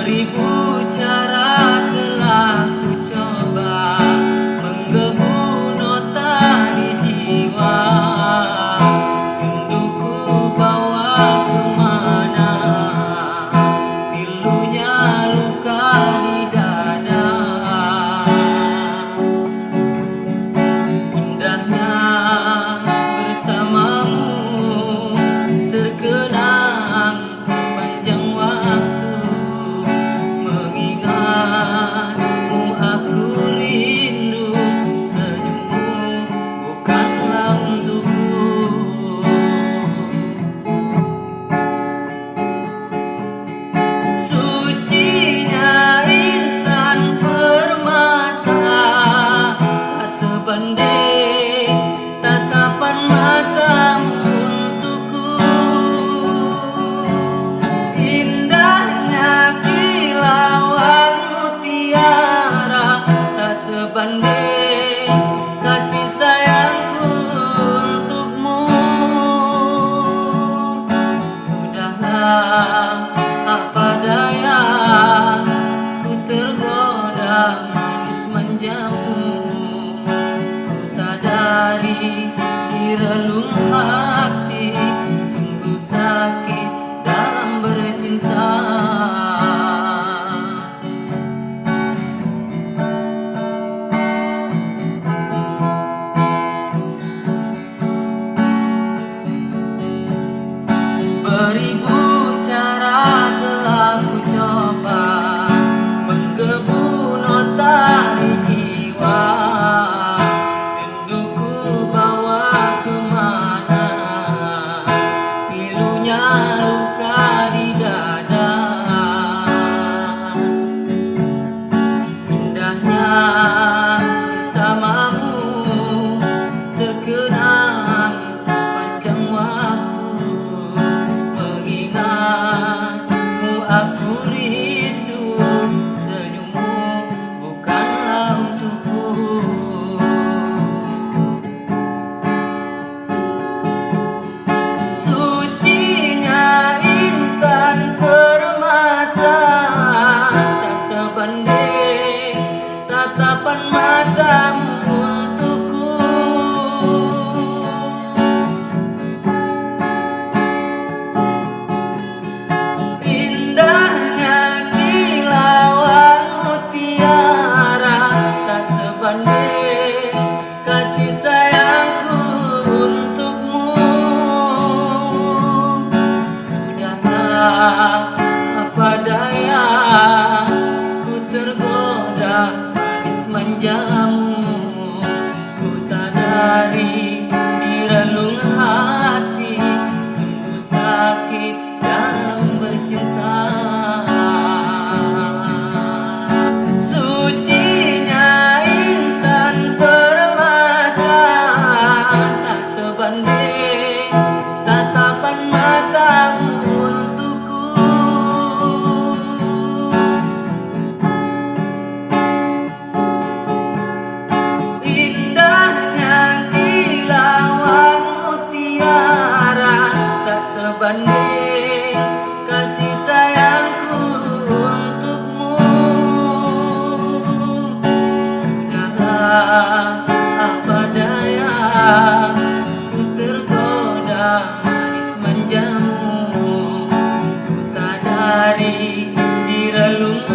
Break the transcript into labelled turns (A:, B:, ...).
A: Beribu cara telah ku coba menggebu nota di jiwa. Rinduku bawa kemana, pilunya luka di dada. Indahnya bersamamu terkenang sepanjang waktu. Mengingatmu aku rindu, senyummu bukanlah untukku. Sucinya intan permata, tak sebanding tatapan matamu untukku. Indahnya kilauan mutiara, tak sebanding kasih sayangku untukmu. Sudahlah, apa daya, ku tergoda manis manjamu. Ku sadari di relung hati, sungguh sakit dalam bercinta. Beribu cara telah ku coba menggebu nota di jiwa. Rinduku bawa kemana, pilunya luka di dada. Indahnya bersamamu terkenang sepanjang waktu. Mengingatmu aku rindu, senyummu bukanlah untukku. Sucinya intan permata, tak sebanding tatapan matamu untukku. Indahnya kilauan mutiara, tak sebanding kasih sayangku untukmu. Sudahlah, apa daya, ku tergoda manis manjamu. Ku sadari di relung hati, sungguh sakit dalam bercinta. Sucinya intan permata, tak sebanding tatapan matamu untukku. Indahnya kilauan mutiara, tak sebanding kasih sayangku untukmu. Sudahlah, apa daya, ku tergoda manis manjamu. Ku sadari di relung